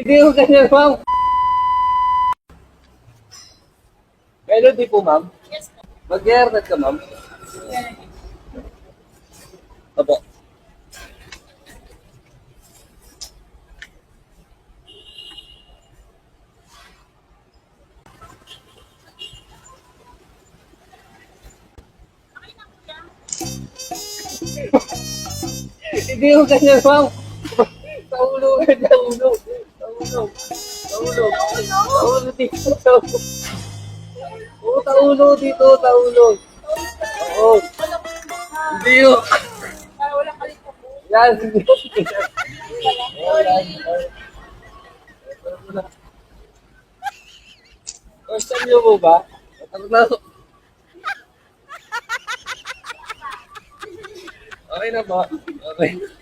Hindi ko ganyan, ma'am. Melody po, ma'am. Yes po. Mag-haircut ka, ma'am. Opo. Hindi ko ganyan, ma'am. Sa ulo, sa ulo. Sa ulo. Sa ulo. Sa ulo dito. Sa ulo. Oo, sa ulo dito. Sa ulo. Oo. Hindi ko. Para walang kalito po. Yan. Hindi ko. Sorry. Question niyo po ba? Okay na po. Okay.